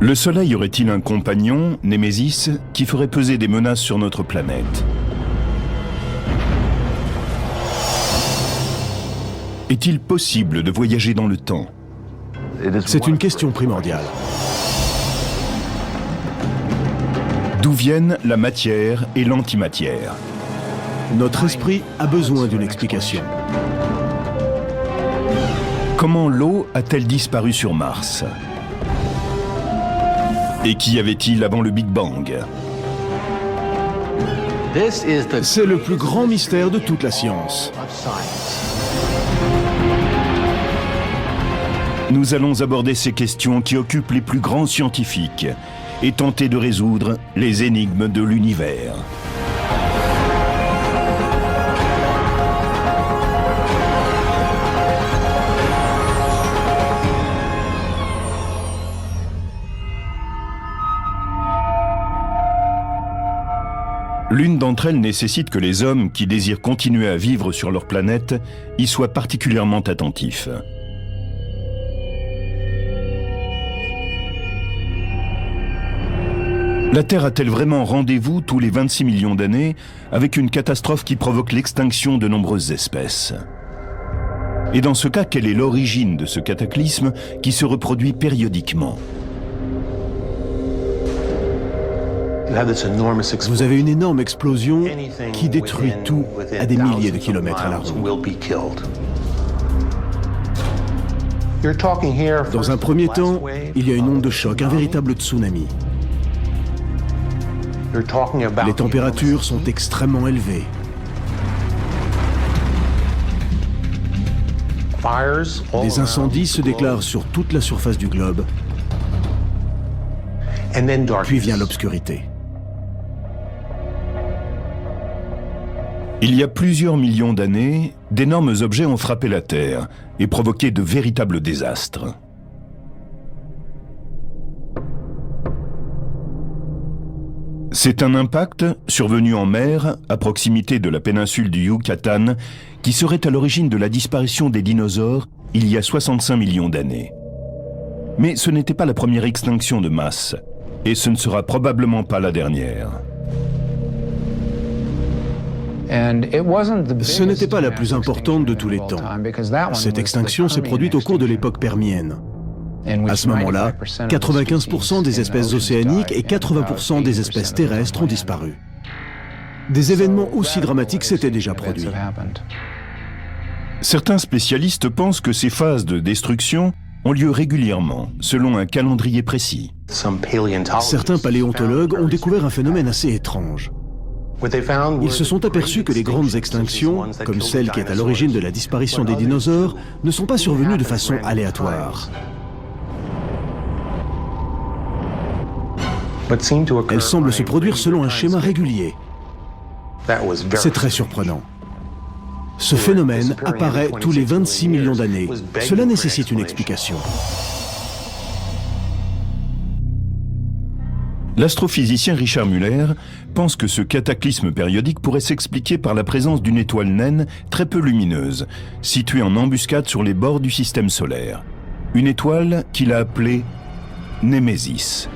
Le Soleil aurait-il un compagnon, Némésis, qui ferait peser des menaces sur notre planète? Est-il possible de voyager dans le temps? C'est une question primordiale. D'où viennent la matière et l'antimatière? Notre esprit a besoin d'une explication. Comment l'eau a-t-elle disparu sur Mars? Et qu'y avait-il avant le Big Bang? C'est le plus grand mystère de toute la science. Nous allons aborder ces questions qui occupent les plus grands scientifiques et tenter de résoudre les énigmes de l'univers. L'une d'entre elles nécessite que les hommes qui désirent continuer à vivre sur leur planète y soient particulièrement attentifs. La Terre a-t-elle vraiment rendez-vous tous les 26 millions d'années avec une catastrophe qui provoque l'extinction de nombreuses espèces? Et dans ce cas, quelle est l'origine de ce cataclysme qui se reproduit périodiquement? Vous avez une énorme explosion qui détruit tout à des milliers de kilomètres à la ronde. Dans un premier temps, il y a une onde de choc, un véritable tsunami. Les températures sont extrêmement élevées. Des incendies se déclarent sur toute la surface du globe. Puis vient l'obscurité. Il y a plusieurs millions d'années, d'énormes objets ont frappé la Terre et provoqué de véritables désastres. C'est un impact survenu en mer, à proximité de la péninsule du Yucatan, qui serait à l'origine de la disparition des dinosaures il y a 65 millions d'années. Mais ce n'était pas la première extinction de masse, et ce ne sera probablement pas la dernière. Ce n'était pas la plus importante de tous les temps. Cette extinction s'est produite au cours de l'époque permienne. À ce moment-là, 95% des espèces océaniques et 80% des espèces terrestres ont disparu. Des événements aussi dramatiques s'étaient déjà produits. Certains spécialistes pensent que ces phases de destruction ont lieu régulièrement, selon un calendrier précis. Certains paléontologues ont découvert un phénomène assez étrange. Ils se sont aperçus que les grandes extinctions, comme celle qui est à l'origine de la disparition des dinosaures, ne sont pas survenues de façon aléatoire. Elles semblent se produire selon un schéma régulier. C'est très surprenant. Ce phénomène apparaît tous les 26 millions d'années. Cela nécessite une explication. L'astrophysicien Richard Muller pense que ce cataclysme périodique pourrait s'expliquer par la présence d'une étoile naine très peu lumineuse, située en embuscade sur les bords du système solaire. Une étoile qu'il a appelée Némésis.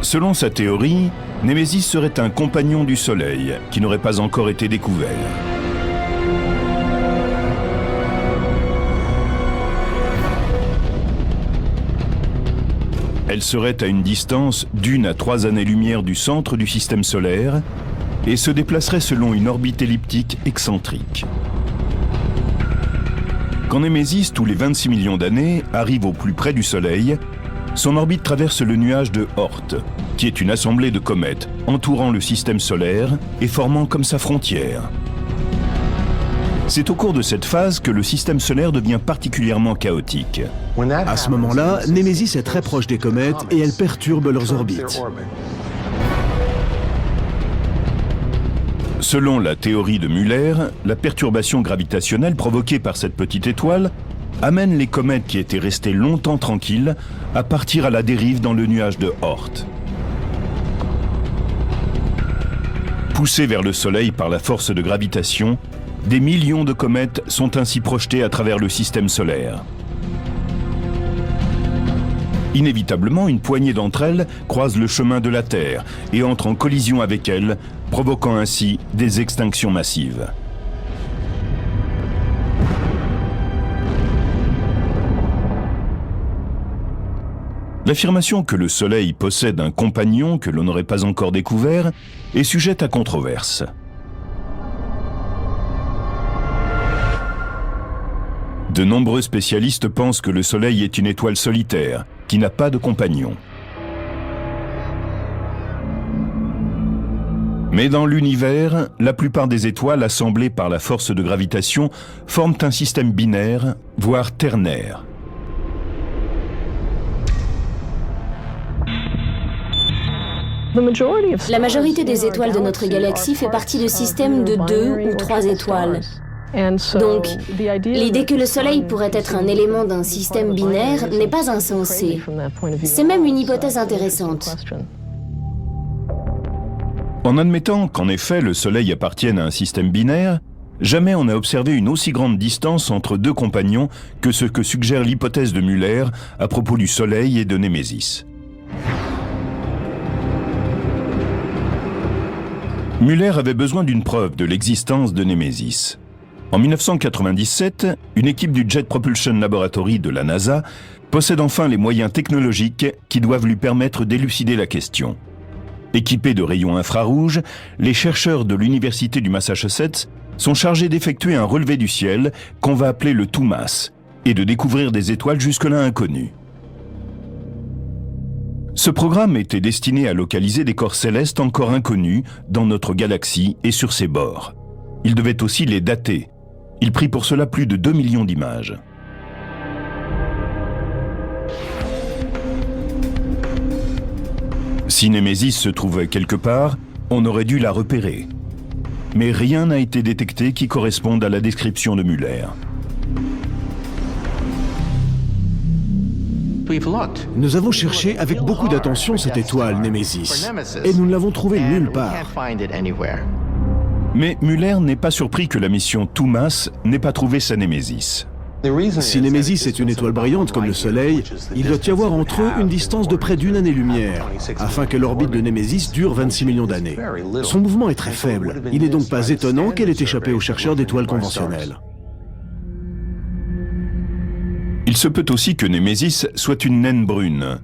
Selon sa théorie, Némésis serait un compagnon du Soleil qui n'aurait pas encore été découvert. Elle serait à une distance d'1 à 3 années-lumière du centre du système solaire et se déplacerait selon une orbite elliptique excentrique. Quand Némésis, tous les 26 millions d'années, arrive au plus près du Soleil, son orbite traverse le nuage de Oort, qui est une assemblée de comètes entourant le système solaire et formant comme sa frontière. C'est au cours de cette phase que le système solaire devient particulièrement chaotique. À ce moment-là, Némésis est très proche des comètes et elle perturbe leurs orbites. Selon la théorie de Muller, la perturbation gravitationnelle provoquée par cette petite étoile amène les comètes qui étaient restées longtemps tranquilles à partir à la dérive dans le nuage de Oort. Poussées vers le Soleil par la force de gravitation, des millions de comètes sont ainsi projetées à travers le système solaire. Inévitablement, une poignée d'entre elles croise le chemin de la Terre et entre en collision avec elle, provoquant ainsi des extinctions massives. L'affirmation que le Soleil possède un compagnon que l'on n'aurait pas encore découvert est sujette à controverse. De nombreux spécialistes pensent que le Soleil est une étoile solitaire, qui n'a pas de compagnon. Mais dans l'univers, la plupart des étoiles assemblées par la force de gravitation forment un système binaire, voire ternaire. La majorité des étoiles de notre galaxie fait partie de systèmes de 2 ou 3 étoiles. Donc, l'idée que le Soleil pourrait être un élément d'un système binaire n'est pas insensée. C'est même une hypothèse intéressante. En admettant qu'en effet le Soleil appartienne à un système binaire, jamais on n'a observé une aussi grande distance entre deux compagnons que ce que suggère l'hypothèse de Muller à propos du Soleil et de Némésis. Muller avait besoin d'une preuve de l'existence de Némésis. En 1997, une équipe du Jet Propulsion Laboratory de la NASA possède enfin les moyens technologiques qui doivent lui permettre d'élucider la question. Équipés de rayons infrarouges, les chercheurs de l'Université du Massachusetts sont chargés d'effectuer un relevé du ciel qu'on va appeler le TOUMAS et de découvrir des étoiles jusque-là inconnues. Ce programme était destiné à localiser des corps célestes encore inconnus dans notre galaxie et sur ses bords. Il devait aussi les dater. Il prit pour cela plus de 2 millions d'images. Si Némésis se trouvait quelque part, on aurait dû la repérer. Mais rien n'a été détecté qui corresponde à la description de Muller. Nous avons cherché avec beaucoup d'attention cette étoile, Némésis, et nous ne l'avons trouvée nulle part. Mais Muller n'est pas surpris que la mission TOUMAS n'ait pas trouvé sa Némésis. Si Némésis est une étoile brillante comme le Soleil, il doit y avoir entre eux une distance de près d'une année-lumière, afin que l'orbite de Némésis dure 26 millions d'années. Son mouvement est très faible, il n'est donc pas étonnant qu'elle ait échappé aux chercheurs d'étoiles conventionnelles. Il se peut aussi que Némésis soit une naine brune.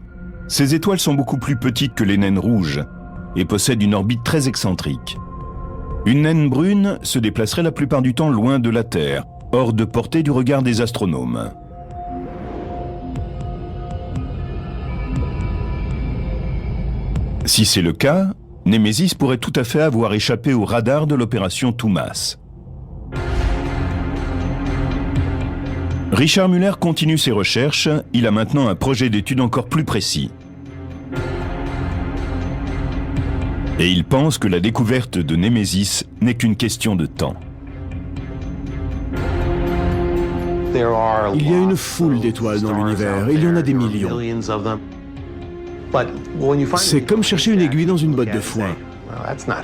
Ces étoiles sont beaucoup plus petites que les naines rouges et possèdent une orbite très excentrique. Une naine brune se déplacerait la plupart du temps loin de la Terre, hors de portée du regard des astronomes. Si c'est le cas, Némésis pourrait tout à fait avoir échappé au radar de l'opération TOUMAS. Richard Muller continue ses recherches, il a maintenant un projet d'étude encore plus précis. Et il pense que la découverte de Némésis n'est qu'une question de temps. Il y a une foule d'étoiles dans l'univers, il y en a des millions. C'est comme chercher une aiguille dans une botte de foin.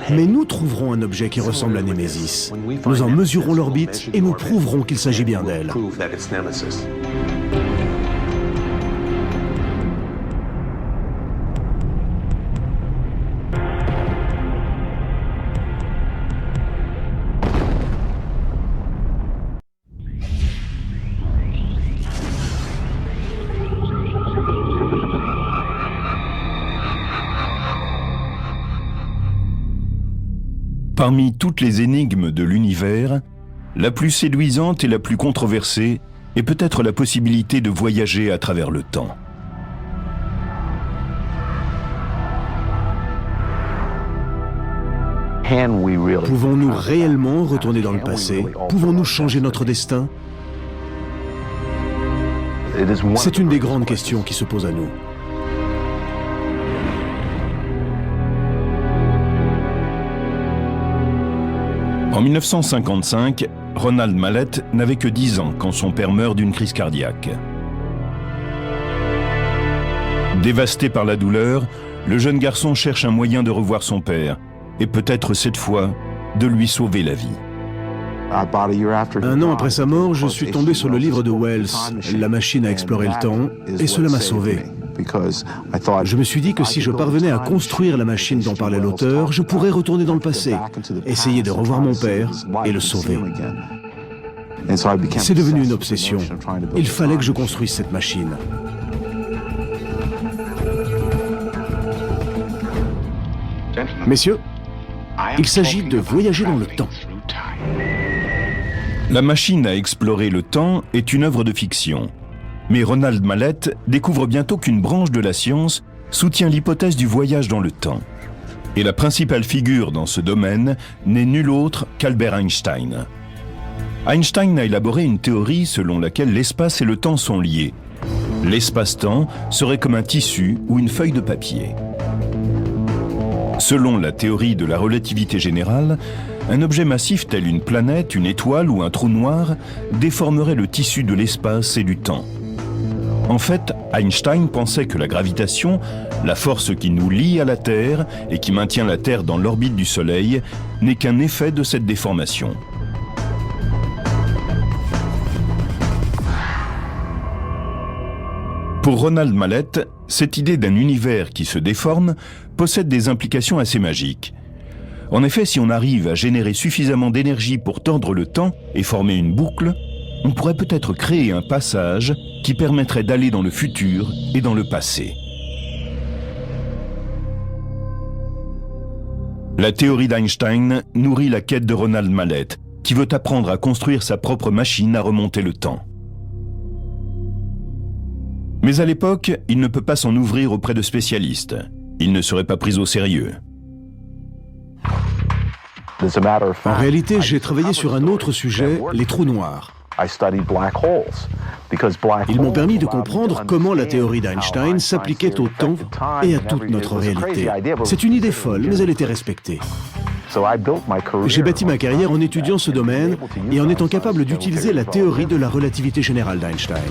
Mais nous trouverons un objet qui ressemble à Némésis. Nous en mesurerons l'orbite et nous prouverons qu'il s'agit bien d'elle. Parmi toutes les énigmes de l'univers, la plus séduisante et la plus controversée est peut-être la possibilité de voyager à travers le temps. Pouvons-nous réellement retourner dans le passé? Pouvons-nous changer notre destin? C'est une des grandes questions qui se posent à nous. En 1955, Ronald Mallett n'avait que 10 ans quand son père meurt d'une crise cardiaque. Dévasté par la douleur, le jeune garçon cherche un moyen de revoir son père et peut-être cette fois de lui sauver la vie. 1 an après sa mort, je suis tombé sur le livre de Wells, La machine à explorer le temps, et cela m'a sauvé. Je me suis dit que si je parvenais à construire la machine dont parlait l'auteur, je pourrais retourner dans le passé, essayer de revoir mon père et le sauver. C'est devenu une obsession. Il fallait que je construise cette machine. Messieurs, il s'agit de voyager dans le temps. La machine à explorer le temps est une œuvre de fiction. Mais Ronald Mallett découvre bientôt qu'une branche de la science soutient l'hypothèse du voyage dans le temps. Et la principale figure dans ce domaine n'est nul autre qu'Albert Einstein. Einstein a élaboré une théorie selon laquelle l'espace et le temps sont liés. L'espace-temps serait comme un tissu ou une feuille de papier. Selon la théorie de la relativité générale, un objet massif tel une planète, une étoile ou un trou noir déformerait le tissu de l'espace et du temps. En fait, Einstein pensait que la gravitation, la force qui nous lie à la Terre et qui maintient la Terre dans l'orbite du Soleil, n'est qu'un effet de cette déformation. Pour Ronald Mallett, cette idée d'un univers qui se déforme possède des implications assez magiques. En effet, si on arrive à générer suffisamment d'énergie pour tordre le temps et former une boucle, on pourrait peut-être créer un passage qui permettrait d'aller dans le futur et dans le passé. La théorie d'Einstein nourrit la quête de Ronald Mallett, qui veut apprendre à construire sa propre machine à remonter le temps. Mais à l'époque, il ne peut pas s'en ouvrir auprès de spécialistes. Il ne serait pas pris au sérieux. En réalité, j'ai travaillé sur un autre sujet, les trous noirs. Ils m'ont permis de comprendre comment la théorie d'Einstein s'appliquait au temps et à toute notre réalité. C'est une idée folle, mais elle était respectée. J'ai bâti ma carrière en étudiant ce domaine et en étant capable d'utiliser la théorie de la relativité générale d'Einstein.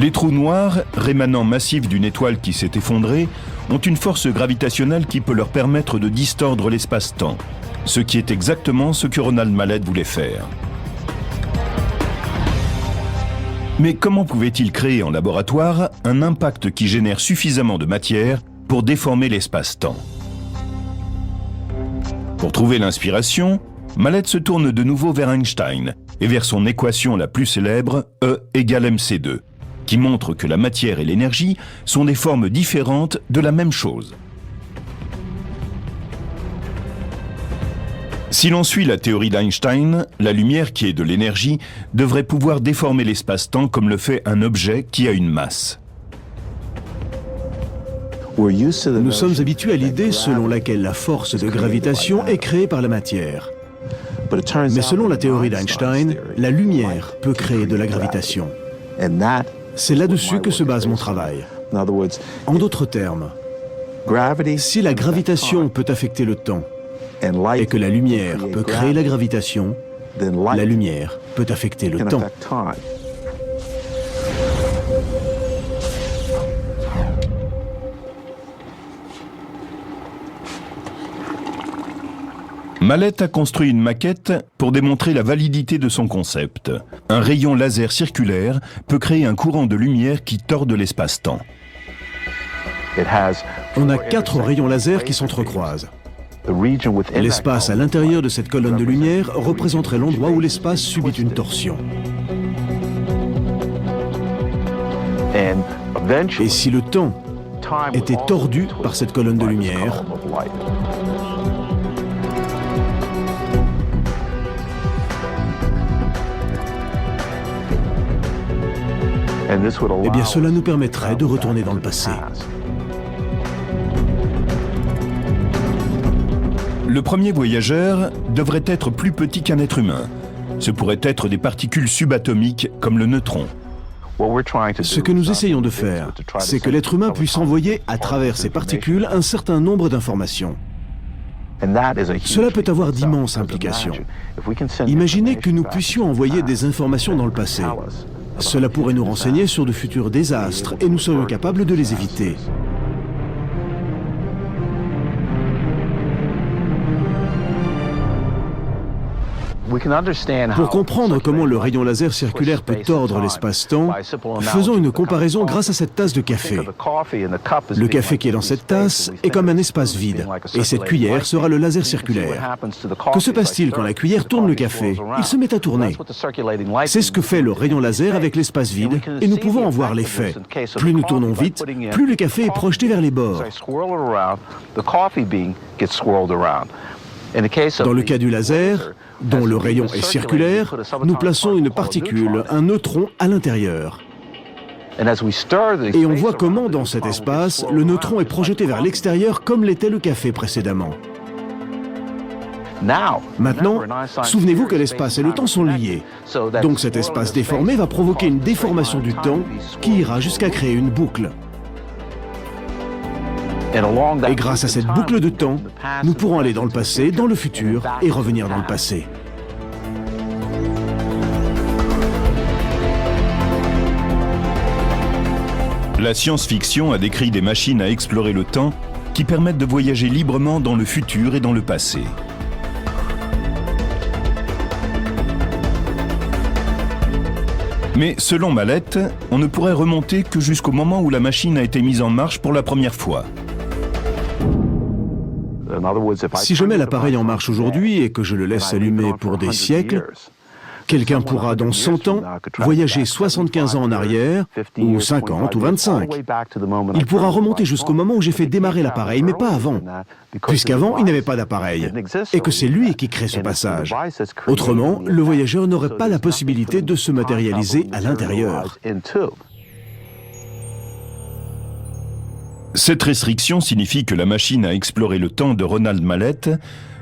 Les trous noirs, rémanents massifs d'une étoile qui s'est effondrée, ont une force gravitationnelle qui peut leur permettre de distordre l'espace-temps, ce qui est exactement ce que Ronald Mallett voulait faire. Mais comment pouvait-il créer en laboratoire un impact qui génère suffisamment de matière pour déformer l'espace-temps? Pour trouver l'inspiration, Mallett se tourne de nouveau vers Einstein et vers son équation la plus célèbre, E égale mc2, qui montre que la matière et l'énergie sont des formes différentes de la même chose. Si l'on suit la théorie d'Einstein, la lumière qui est de l'énergie devrait pouvoir déformer l'espace-temps comme le fait un objet qui a une masse. Nous sommes habitués à l'idée selon laquelle la force de gravitation est créée par la matière. Mais selon la théorie d'Einstein, la lumière peut créer de la gravitation. C'est là-dessus que se base mon travail. En d'autres termes, si la gravitation peut affecter le temps et que la lumière peut créer la gravitation, la lumière peut affecter le temps. Mallett a construit une maquette pour démontrer la validité de son concept. Un rayon laser circulaire peut créer un courant de lumière qui tord de l'espace-temps. On a 4 rayons laser qui s'entrecroisent. L'espace à l'intérieur de cette colonne de lumière représenterait l'endroit où l'espace subit une torsion. Et si le temps était tordu par cette colonne de lumière, eh bien cela nous permettrait de retourner dans le passé. Le premier voyageur devrait être plus petit qu'un être humain. Ce pourrait être des particules subatomiques comme le neutron. Ce que nous essayons de faire, c'est que l'être humain puisse envoyer à travers ces particules un certain nombre d'informations. Cela peut avoir d'immenses implications. Imaginez que nous puissions envoyer des informations dans le passé. Cela pourrait nous renseigner sur de futurs désastres et nous serions capables de les éviter. Pour comprendre comment le rayon laser circulaire peut tordre l'espace-temps, faisons une comparaison grâce à cette tasse de café. Le café qui est dans cette tasse est comme un espace vide, et cette cuillère sera le laser circulaire. Que se passe-t-il quand la cuillère tourne le café? Il se met à tourner. C'est ce que fait le rayon laser avec l'espace vide, et nous pouvons en voir l'effet. Plus nous tournons vite, plus le café est projeté vers les bords. Dans le cas du laser, dont le rayon est circulaire, nous plaçons une particule, un neutron, à l'intérieur. Et on voit comment, dans cet espace, le neutron est projeté vers l'extérieur comme l'était le café précédemment. Maintenant, souvenez-vous que l'espace et le temps sont liés. Donc cet espace déformé va provoquer une déformation du temps qui ira jusqu'à créer une boucle. Et grâce à cette boucle de temps, nous pourrons aller dans le passé, dans le futur et revenir dans le passé. La science-fiction a décrit des machines à explorer le temps qui permettent de voyager librement dans le futur et dans le passé. Mais selon Mallett, on ne pourrait remonter que jusqu'au moment où la machine a été mise en marche pour la première fois. Si je mets l'appareil en marche aujourd'hui et que je le laisse allumer pour des siècles, quelqu'un pourra, dans 100 ans, voyager 75 ans en arrière, ou 50 ou 25. Il pourra remonter jusqu'au moment où j'ai fait démarrer l'appareil, mais pas avant, puisqu'avant, il n'avait pas d'appareil, et que c'est lui qui crée ce passage. Autrement, le voyageur n'aurait pas la possibilité de se matérialiser à l'intérieur. Cette restriction signifie que la machine à explorer le temps de Ronald Mallett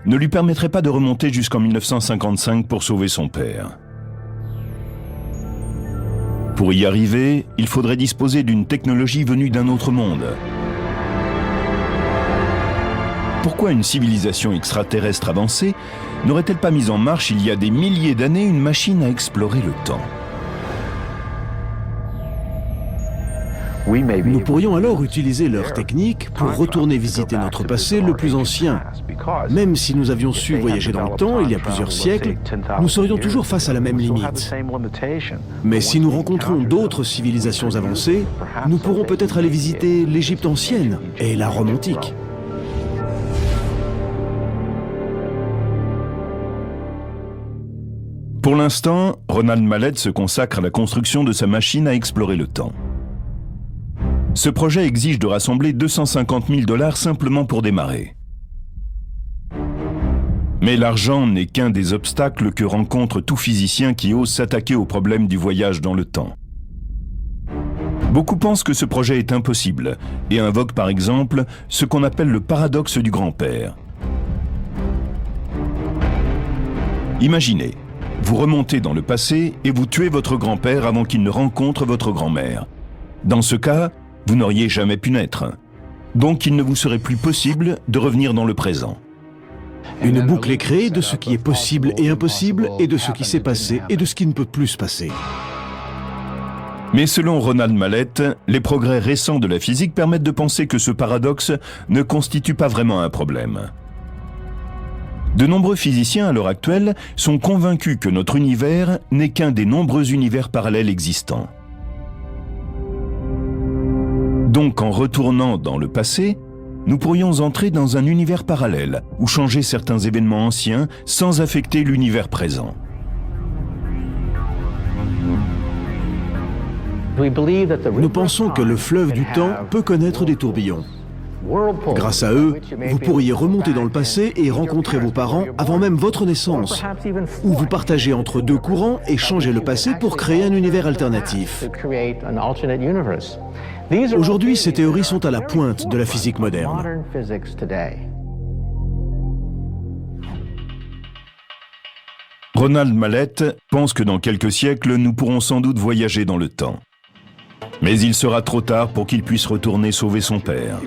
ne lui permettrait pas de remonter jusqu'en 1955 pour sauver son père. Pour y arriver, il faudrait disposer d'une technologie venue d'un autre monde. Pourquoi une civilisation extraterrestre avancée n'aurait-elle pas mis en marche il y a des milliers d'années une machine à explorer le temps ? Nous pourrions alors utiliser leur technique pour retourner visiter notre passé le plus ancien. Même si nous avions su voyager dans le temps il y a plusieurs siècles, nous serions toujours face à la même limite. Mais si nous rencontrons d'autres civilisations avancées, nous pourrons peut-être aller visiter l'Égypte ancienne et la Rome antique. Pour l'instant, Ronald Mallett se consacre à la construction de sa machine à explorer le temps. Ce projet exige de rassembler 250 000 $ simplement pour démarrer. Mais l'argent n'est qu'un des obstacles que rencontre tout physicien qui ose s'attaquer au problème du voyage dans le temps. Beaucoup pensent que ce projet est impossible et invoquent par exemple ce qu'on appelle le paradoxe du grand-père. Imaginez, vous remontez dans le passé et vous tuez votre grand-père avant qu'il ne rencontre votre grand-mère. Dans ce cas, vous n'auriez jamais pu naître. Donc il ne vous serait plus possible de revenir dans le présent. Une boucle est créée de ce qui est possible et impossible, et de ce qui s'est passé et de ce qui ne peut plus se passer. Mais selon Ronald Mallett, les progrès récents de la physique permettent de penser que ce paradoxe ne constitue pas vraiment un problème. De nombreux physiciens à l'heure actuelle sont convaincus que notre univers n'est qu'un des nombreux univers parallèles existants. Donc en retournant dans le passé, nous pourrions entrer dans un univers parallèle ou changer certains événements anciens sans affecter l'univers présent. Nous pensons que le fleuve du temps peut connaître des tourbillons. Grâce à eux, vous pourriez remonter dans le passé et rencontrer vos parents avant même votre naissance. Ou vous partagez entre deux courants et changer le passé pour créer un univers alternatif. Aujourd'hui, ces théories sont à la pointe de la physique moderne. Ronald Mallett pense que dans quelques siècles, nous pourrons sans doute voyager dans le temps. Mais il sera trop tard pour qu'il puisse retourner sauver son père.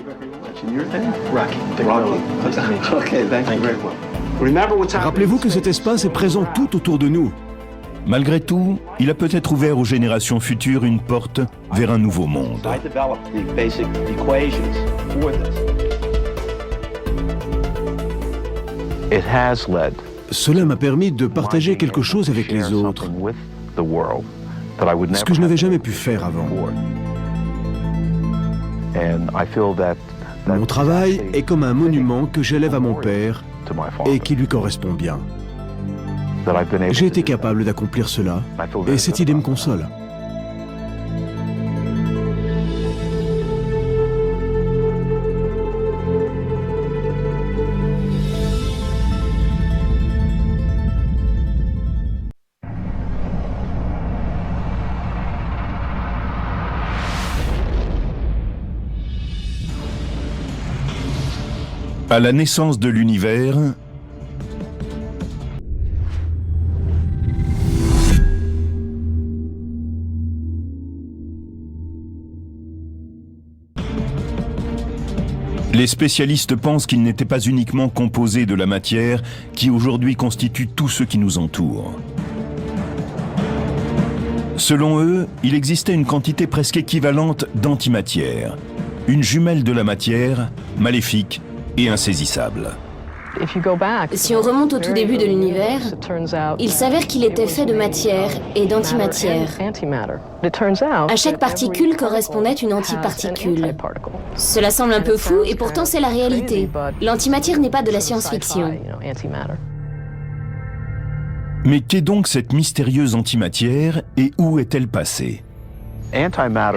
Rappelez-vous que cet espace est présent tout autour de nous. Malgré tout, il a peut-être ouvert aux générations futures une porte vers un nouveau monde. Cela m'a permis de partager quelque chose avec les autres, ce que je n'avais jamais pu faire avant. Mon travail est comme un monument que j'élève à mon père et qui lui correspond bien. J'ai été capable d'accomplir cela et cette idée me console. À la naissance de l'univers, les spécialistes pensent qu'il n'était pas uniquement composé de la matière qui aujourd'hui constitue tout ce qui nous entoure. Selon eux, il existait une quantité presque équivalente d'antimatière, une jumelle de la matière, maléfique et insaisissable. Si on remonte au tout début de l'univers, il s'avère qu'il était fait de matière et d'antimatière. À chaque particule correspondait une antiparticule. Cela semble un peu fou et pourtant c'est la réalité. L'antimatière n'est pas de la science-fiction. Mais qu'est donc cette mystérieuse antimatière et où est-elle passée?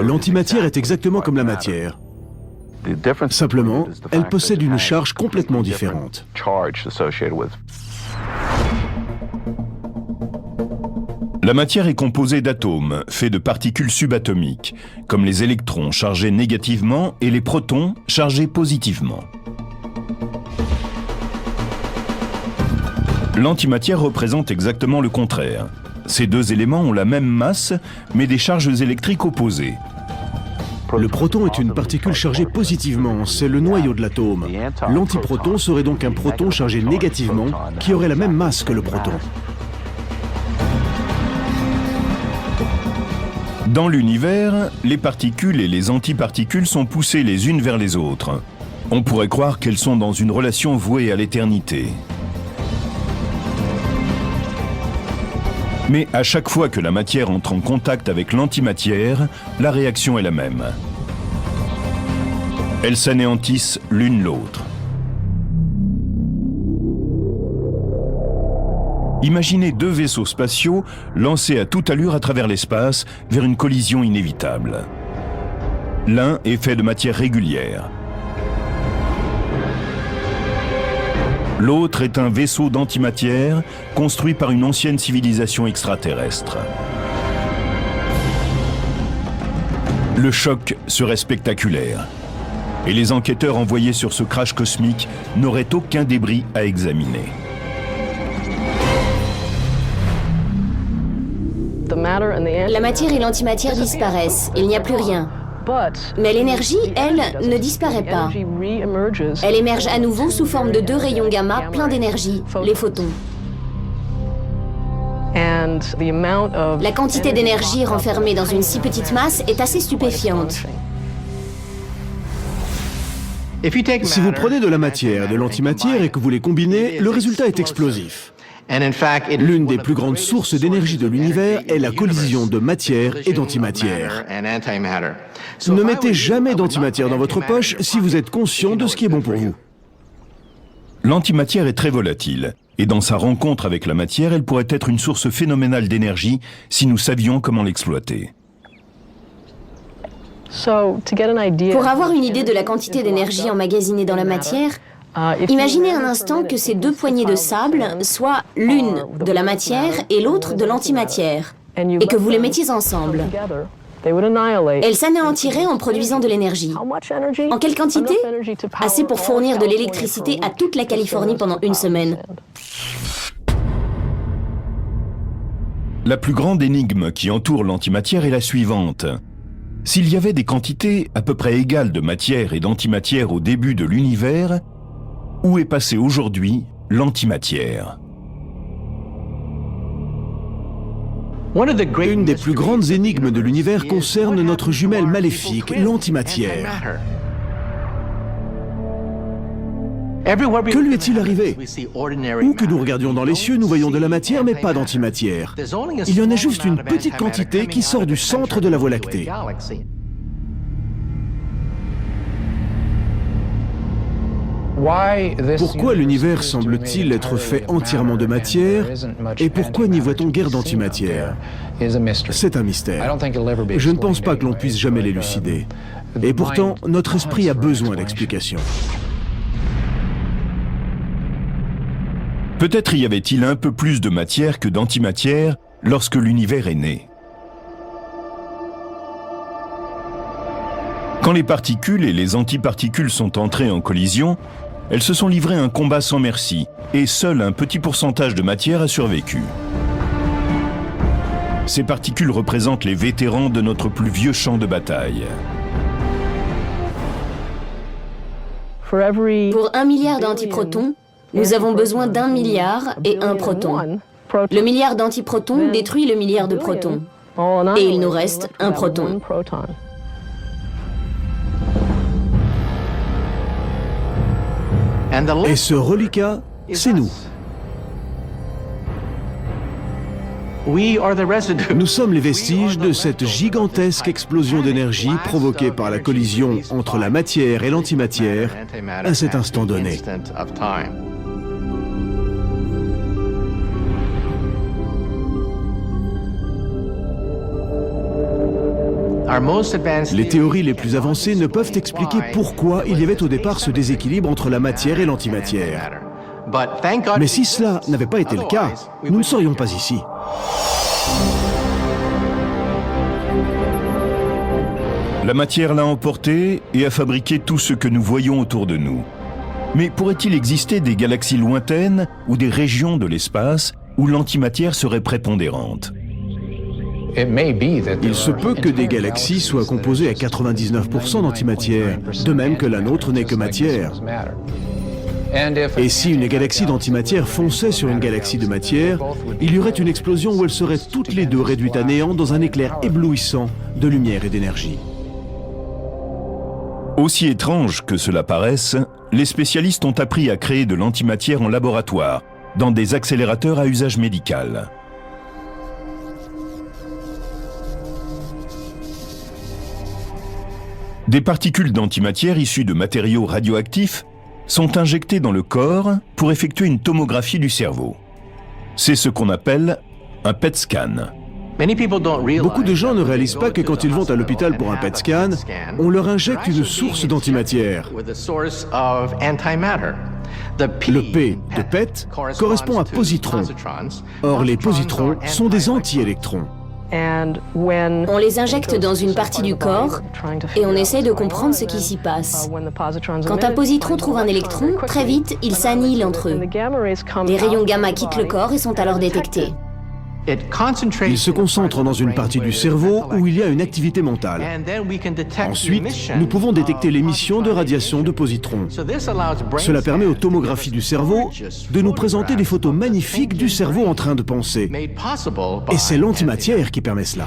L'antimatière est exactement comme la matière. Simplement, elle possède une charge complètement différente. La matière est composée d'atomes, faits de particules subatomiques, comme les électrons chargés négativement et les protons chargés positivement. L'antimatière représente exactement le contraire. Ces deux éléments ont la même masse, mais des charges électriques opposées. Le proton est une particule chargée positivement, c'est le noyau de l'atome. L'antiproton serait donc un proton chargé négativement, qui aurait la même masse que le proton. Dans l'univers, les particules et les antiparticules sont poussées les unes vers les autres. On pourrait croire qu'elles sont dans une relation vouée à l'éternité. Mais à chaque fois que la matière entre en contact avec l'antimatière, la réaction est la même. Elles s'anéantissent l'une l'autre. Imaginez deux vaisseaux spatiaux lancés à toute allure à travers l'espace vers une collision inévitable. L'un est fait de matière régulière. L'autre est un vaisseau d'antimatière construit par une ancienne civilisation extraterrestre. Le choc serait spectaculaire. Et les enquêteurs envoyés sur ce crash cosmique n'auraient aucun débris à examiner. La matière et l'antimatière disparaissent, il n'y a plus rien. Mais l'énergie, elle, ne disparaît pas. Elle émerge à nouveau sous forme de deux rayons gamma pleins d'énergie, les photons. La quantité d'énergie renfermée dans une si petite masse est assez stupéfiante. Si vous prenez de la matière et de l'antimatière et que vous les combinez, le résultat est explosif. L'une des plus grandes sources d'énergie de l'univers est la collision de matière et d'antimatière. Ne mettez jamais d'antimatière dans votre poche si vous êtes conscient de ce qui est bon pour vous. L'antimatière est très volatile, et dans sa rencontre avec la matière, elle pourrait être une source phénoménale d'énergie si nous savions comment l'exploiter. Pour avoir une idée de la quantité d'énergie emmagasinée dans la matière, imaginez un instant que ces deux poignées de sable soient l'une de la matière et l'autre de l'antimatière, et que vous les mettiez ensemble. Elles s'anéantiraient en produisant de l'énergie. En quelle quantité? Assez pour fournir de l'électricité à toute la Californie pendant une semaine. La plus grande énigme qui entoure l'antimatière est la suivante. S'il y avait des quantités à peu près égales de matière et d'antimatière au début de l'univers, où est passée aujourd'hui l'antimatière? Une des plus grandes énigmes de l'univers concerne notre jumelle maléfique, l'antimatière. Que lui est-il arrivé? Où que nous regardions dans les cieux, nous voyons de la matière, mais pas d'antimatière. Il y en a juste une petite quantité qui sort du centre de la Voie lactée. Pourquoi l'univers semble-t-il être fait entièrement de matière et pourquoi n'y voit-on guère d'antimatière? C'est un mystère. Je ne pense pas que l'on puisse jamais l'élucider. Et pourtant, notre esprit a besoin d'explications. Peut-être y avait-il un peu plus de matière que d'antimatière lorsque l'univers est né. Quand les particules et les antiparticules sont entrées en collision, elles se sont livrées à un combat sans merci, et seul un petit pourcentage de matière a survécu. Ces particules représentent les vétérans de notre plus vieux champ de bataille. Pour 1 milliard d'antiprotons, nous avons besoin d'1 milliard et 1 proton. Le milliard d'antiprotons détruit le milliard de protons. Et il nous reste 1 proton. Et ce reliquat, c'est nous. Nous sommes les vestiges de cette gigantesque explosion d'énergie provoquée par la collision entre la matière et l'antimatière à cet instant donné. Les théories les plus avancées ne peuvent expliquer pourquoi il y avait au départ ce déséquilibre entre la matière et l'antimatière. Mais si cela n'avait pas été le cas, nous ne serions pas ici. La matière l'a emporté et a fabriqué tout ce que nous voyons autour de nous. Mais pourrait-il exister des galaxies lointaines ou des régions de l'espace où l'antimatière serait prépondérante ? Il se peut que des galaxies soient composées à 99% d'antimatière, de même que la nôtre n'est que matière. Et si une galaxie d'antimatière fonçait sur une galaxie de matière, il y aurait une explosion où elles seraient toutes les deux réduites à néant dans un éclair éblouissant de lumière et d'énergie. Aussi étrange que cela paraisse, les spécialistes ont appris à créer de l'antimatière en laboratoire, dans des accélérateurs à usage médical. Des particules d'antimatière issues de matériaux radioactifs sont injectées dans le corps pour effectuer une tomographie du cerveau. C'est ce qu'on appelle un PET scan. Beaucoup de gens ne réalisent pas que quand ils vont à l'hôpital pour un PET scan, on leur injecte une source d'antimatière. Le P de PET correspond à positrons. Or, les positrons sont des anti-électrons. On les injecte dans une partie du corps et on essaie de comprendre ce qui s'y passe. Quand un positron trouve un électron, très vite, ils s'annihilent entre eux. Les rayons gamma quittent le corps et sont alors détectés. Ils se concentrent dans une partie du cerveau où il y a une activité mentale. Ensuite, nous pouvons détecter l'émission de radiation de positrons. Cela permet aux tomographies du cerveau de nous présenter des photos magnifiques du cerveau en train de penser. Et c'est l'antimatière qui permet cela.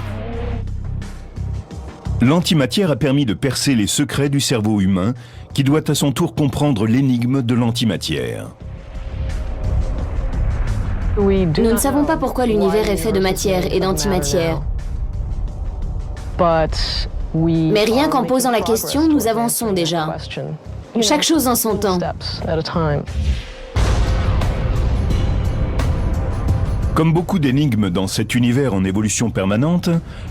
L'antimatière a permis de percer les secrets du cerveau humain, qui doit à son tour comprendre l'énigme de l'antimatière. Nous ne savons pas pourquoi l'univers est fait de matière et d'antimatière. Mais rien qu'en posant la question, nous avançons déjà. Chaque chose en son temps. Comme beaucoup d'énigmes dans cet univers en évolution permanente,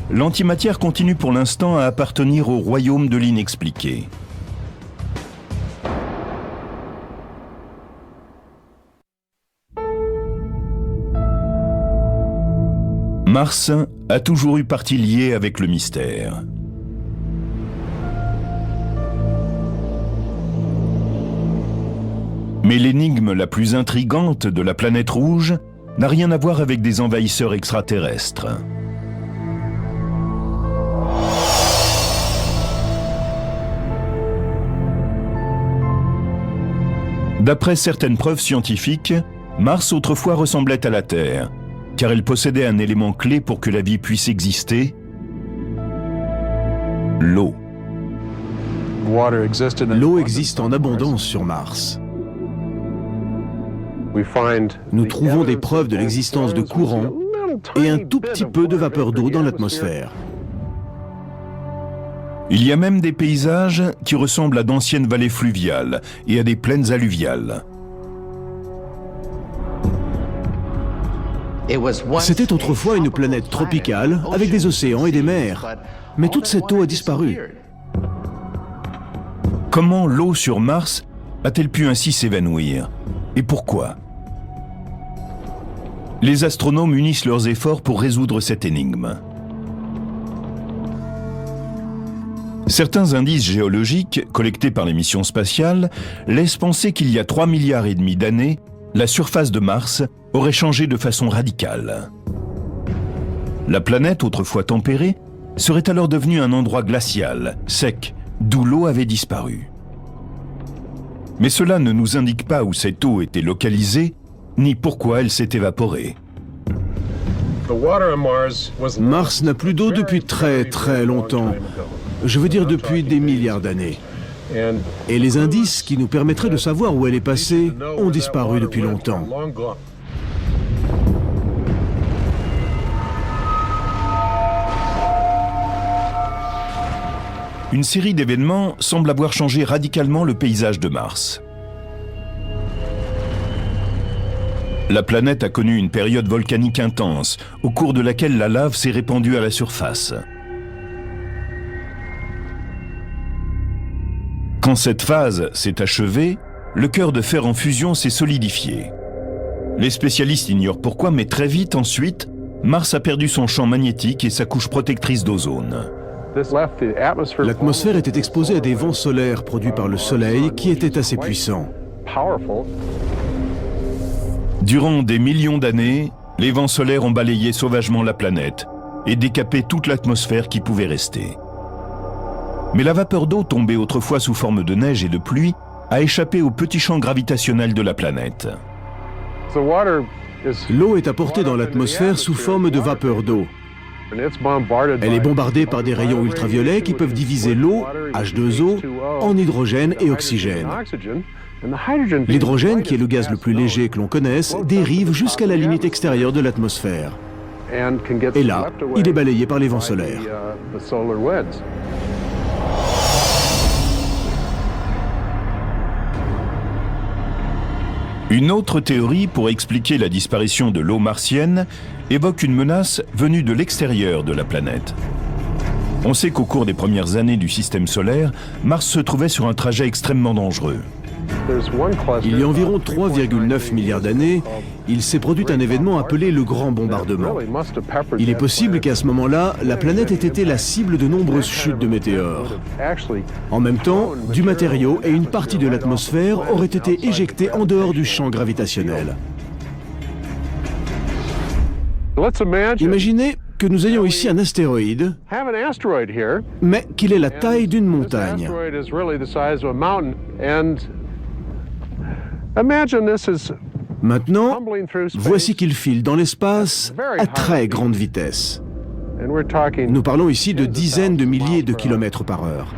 l'antimatière continue pour l'instant à appartenir au royaume de l'inexpliqué. Mars a toujours eu partie liée avec le mystère. Mais l'énigme la plus intrigante de la planète rouge n'a rien à voir avec des envahisseurs extraterrestres. D'après certaines preuves scientifiques, Mars autrefois ressemblait à la Terre, car elle possédait un élément clé pour que la vie puisse exister, l'eau. L'eau existe en abondance sur Mars. Nous trouvons des preuves de l'existence de courants et un tout petit peu de vapeur d'eau dans l'atmosphère. Il y a même des paysages qui ressemblent à d'anciennes vallées fluviales et à des plaines alluviales. C'était autrefois une planète tropicale avec des océans et des mers. Mais toute cette eau a disparu. Comment l'eau sur Mars a-t-elle pu ainsi s'évanouir? Et pourquoi? Les astronomes unissent leurs efforts pour résoudre cette énigme. Certains indices géologiques collectés par les missions spatiales laissent penser qu'il y a 3,5 milliards d'années, la surface de Mars aurait changé de façon radicale. La planète, autrefois tempérée, serait alors devenue un endroit glacial, sec, d'où l'eau avait disparu. Mais cela ne nous indique pas où cette eau était localisée, ni pourquoi elle s'est évaporée. Mars n'a plus d'eau depuis très longtemps. Je veux dire depuis des milliards d'années. Et les indices qui nous permettraient de savoir où elle est passée ont disparu depuis longtemps. Une série d'événements semble avoir changé radicalement le paysage de Mars. La planète a connu une période volcanique intense, au cours de laquelle la lave s'est répandue à la surface. Quand cette phase s'est achevée, le cœur de fer en fusion s'est solidifié. Les spécialistes ignorent pourquoi, mais très vite ensuite, Mars a perdu son champ magnétique et sa couche protectrice d'ozone. L'atmosphère était exposée à des vents solaires produits par le Soleil qui étaient assez puissants. Durant des millions d'années, les vents solaires ont balayé sauvagement la planète et décapé toute l'atmosphère qui pouvait rester. Mais la vapeur d'eau tombée autrefois sous forme de neige et de pluie a échappé au petit champ gravitationnel de la planète. L'eau est apportée dans l'atmosphère sous forme de vapeur d'eau. Elle est bombardée par des rayons ultraviolets qui peuvent diviser l'eau, H2O, en hydrogène et oxygène. L'hydrogène, qui est le gaz le plus léger que l'on connaisse, dérive jusqu'à la limite extérieure de l'atmosphère. Et là, il est balayé par les vents solaires. Une autre théorie pour expliquer la disparition de l'eau martienne évoque une menace venue de l'extérieur de la planète. On sait qu'au cours des premières années du système solaire, Mars se trouvait sur un trajet extrêmement dangereux. Il y a environ 3,9 milliards d'années, il s'est produit un événement appelé le Grand Bombardement. Il est possible qu'à ce moment-là, la planète ait été la cible de nombreuses chutes de météores. En même temps, du matériau et une partie de l'atmosphère auraient été éjectés en dehors du champ gravitationnel. Imaginez que nous ayons ici un astéroïde, mais qu'il ait la taille d'une montagne. Maintenant, voici qu'il file dans l'espace à très grande vitesse. Nous parlons ici de dizaines de milliers de kilomètres par heure.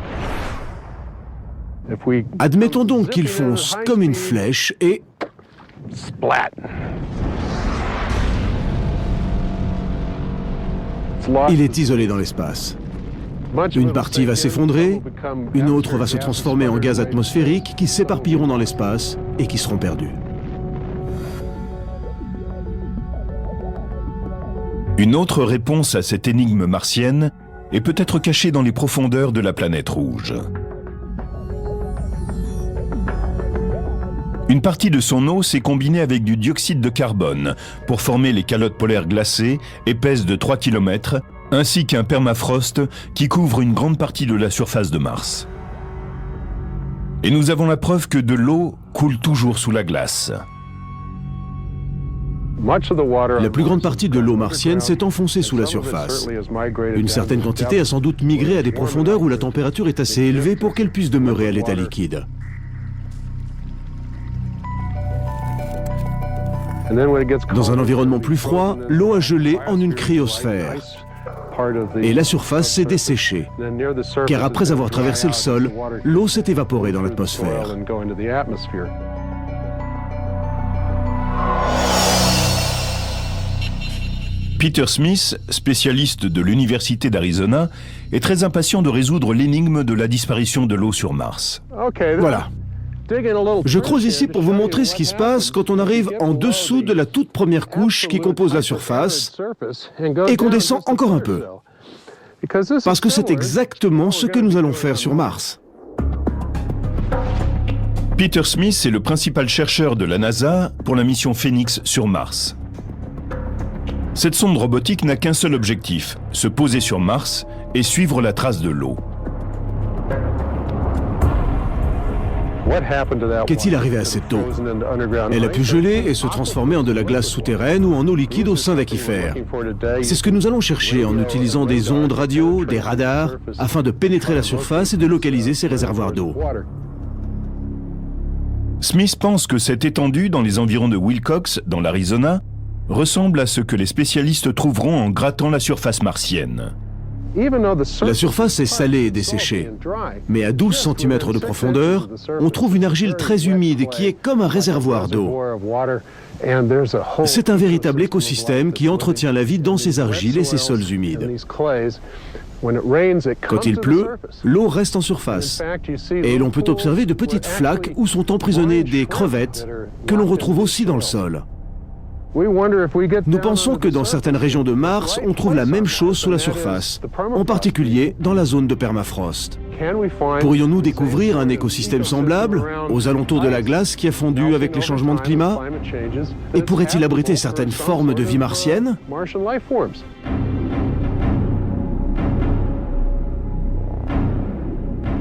Admettons donc qu'il fonce comme une flèche et... il est isolé dans l'espace. Une partie va s'effondrer, une autre va se transformer en gaz atmosphérique qui s'éparpilleront dans l'espace et qui seront perdus. Une autre réponse à cette énigme martienne est peut-être cachée dans les profondeurs de la planète rouge. Une partie de son eau s'est combinée avec du dioxyde de carbone pour former les calottes polaires glacées, épaisses de 3 km, ainsi qu'un permafrost qui couvre une grande partie de la surface de Mars. Et nous avons la preuve que de l'eau coule toujours sous la glace. La plus grande partie de l'eau martienne s'est enfoncée sous la surface. Une certaine quantité a sans doute migré à des profondeurs où la température est assez élevée pour qu'elle puisse demeurer à l'état liquide. Dans un environnement plus froid, l'eau a gelé en une cryosphère. Et la surface s'est desséchée, car après avoir traversé le sol, l'eau s'est évaporée dans l'atmosphère. Peter Smith, spécialiste de l'Université d'Arizona, est très impatient de résoudre l'énigme de la disparition de l'eau sur Mars. Voilà. Je creuse ici pour vous montrer ce qui se passe quand on arrive en dessous de la toute première couche qui compose la surface et qu'on descend encore un peu. Parce que c'est exactement ce que nous allons faire sur Mars. Peter Smith est le principal chercheur de la NASA pour la mission Phoenix sur Mars. Cette sonde robotique n'a qu'un seul objectif, se poser sur Mars et suivre la trace de l'eau. Qu'est-il arrivé à cette eau? Elle a pu geler et se transformer en de la glace souterraine ou en eau liquide au sein d'aquifères. C'est ce que nous allons chercher en utilisant des ondes radio, des radars, afin de pénétrer la surface et de localiser ces réservoirs d'eau. Smith pense que cette étendue dans les environs de Wilcox, dans l'Arizona, ressemble à ce que les spécialistes trouveront en grattant la surface martienne. La surface est salée et desséchée, mais à 12 cm de profondeur, on trouve une argile très humide qui est comme un réservoir d'eau. C'est un véritable écosystème qui entretient la vie dans ces argiles et ces sols humides. Quand il pleut, l'eau reste en surface et l'on peut observer de petites flaques où sont emprisonnées des crevettes que l'on retrouve aussi dans le sol. Nous pensons que dans certaines régions de Mars, on trouve la même chose sous la surface, en particulier dans la zone de permafrost. Pourrions-nous découvrir un écosystème semblable aux alentours de la glace qui a fondu avec les changements de climat? Et pourrait-il abriter certaines formes de vie martienne?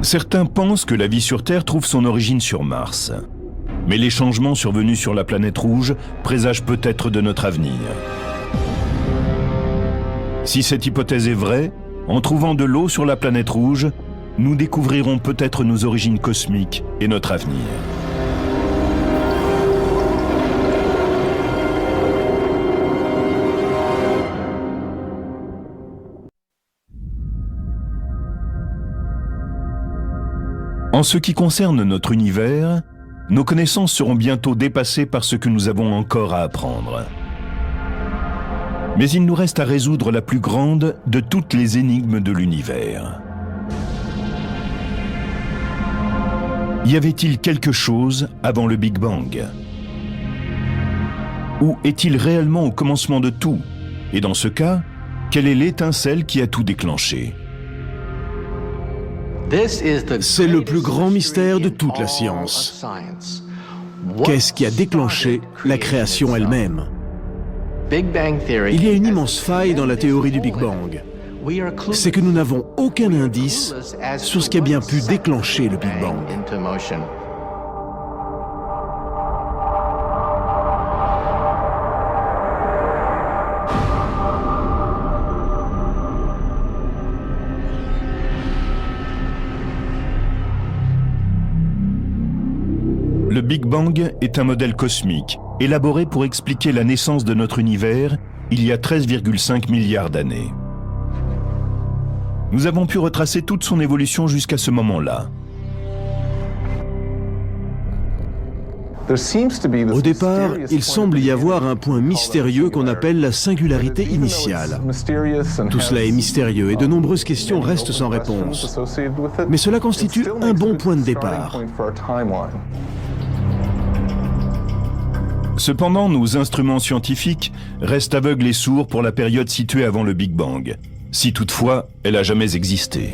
Certains pensent que la vie sur Terre trouve son origine sur Mars. Mais les changements survenus sur la planète rouge présagent peut-être de notre avenir. Si cette hypothèse est vraie, en trouvant de l'eau sur la planète rouge, nous découvrirons peut-être nos origines cosmiques et notre avenir. En ce qui concerne notre univers, nos connaissances seront bientôt dépassées par ce que nous avons encore à apprendre. Mais il nous reste à résoudre la plus grande de toutes les énigmes de l'univers. Y avait-il quelque chose avant le Big Bang? Ou est-il réellement au commencement de tout? Et dans ce cas, quelle est l'étincelle qui a tout déclenché? C'est le plus grand mystère de toute la science. Qu'est-ce qui a déclenché la création elle-même? Il y a une immense faille dans la théorie du Big Bang. C'est que nous n'avons aucun indice sur ce qui a bien pu déclencher le Big Bang. Le Big Bang est un modèle cosmique, élaboré pour expliquer la naissance de notre univers il y a 13,5 milliards d'années. Nous avons pu retracer toute son évolution jusqu'à ce moment-là. Au départ, il semble y avoir un point mystérieux qu'on appelle la singularité initiale. Tout cela est mystérieux et de nombreuses questions restent sans réponse. Mais cela constitue un bon point de départ. Cependant, nos instruments scientifiques restent aveugles et sourds pour la période située avant le Big Bang, si toutefois elle a jamais existé.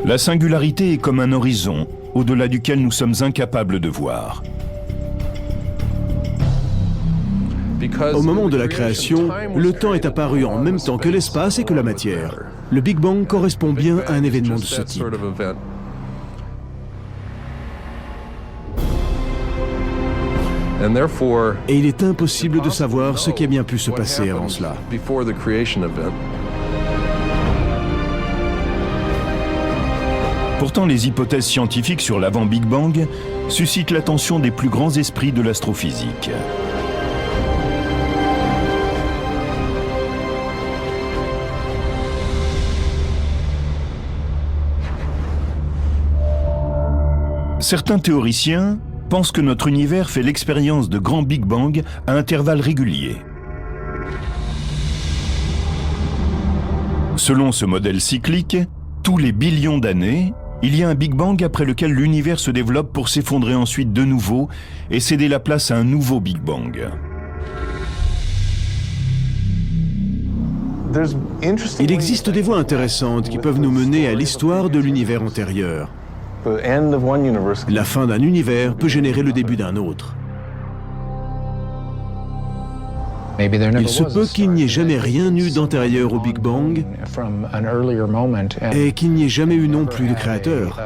La singularité est comme un horizon, au-delà duquel nous sommes incapables de voir. Au moment de la création, le temps est apparu en même temps que l'espace et que la matière. Le Big Bang correspond bien à un événement de ce type. Et il est impossible de savoir ce qui a bien pu se passer avant cela. Pourtant, les hypothèses scientifiques sur l'avant-Big Bang suscitent l'attention des plus grands esprits de l'astrophysique. Certains théoriciens pensent que notre univers fait l'expérience de grands Big Bang à intervalles réguliers. Selon ce modèle cyclique, tous les billions d'années, il y a un Big Bang après lequel l'univers se développe pour s'effondrer ensuite de nouveau et céder la place à un nouveau Big Bang. Il existe des voies intéressantes qui peuvent nous mener à l'histoire de l'univers antérieur. La fin d'un univers peut générer le début d'un autre. Il se peut qu'il n'y ait jamais rien eu d'antérieur au Big Bang et qu'il n'y ait jamais eu non plus de créateur.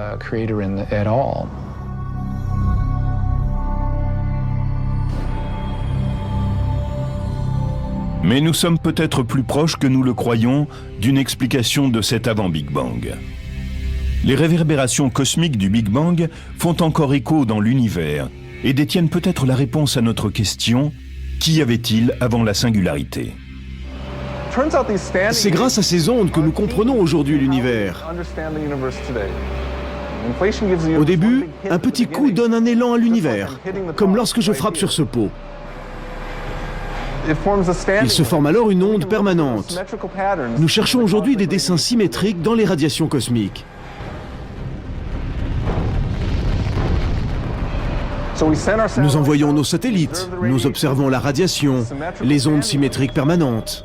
Mais nous sommes peut-être plus proches que nous le croyons d'une explication de cet avant-Big Bang. Les réverbérations cosmiques du Big Bang font encore écho dans l'univers et détiennent peut-être la réponse à notre question « Qu'y avait-il avant la singularité ?» C'est grâce à ces ondes que nous comprenons aujourd'hui l'univers. Au début, un petit coup donne un élan à l'univers, comme lorsque je frappe sur ce pot. Il se forme alors une onde permanente. Nous cherchons aujourd'hui des dessins symétriques dans les radiations cosmiques. Nous envoyons nos satellites, nous observons la radiation, les ondes symétriques permanentes.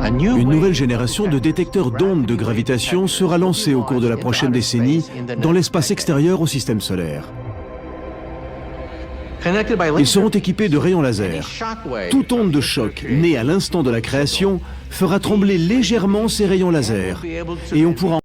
Une nouvelle génération de détecteurs d'ondes de gravitation sera lancée au cours de la prochaine décennie dans l'espace extérieur au système solaire. Ils seront équipés de rayons laser. Toute onde de choc née à l'instant de la création fera trembler légèrement ces rayons laser et on pourra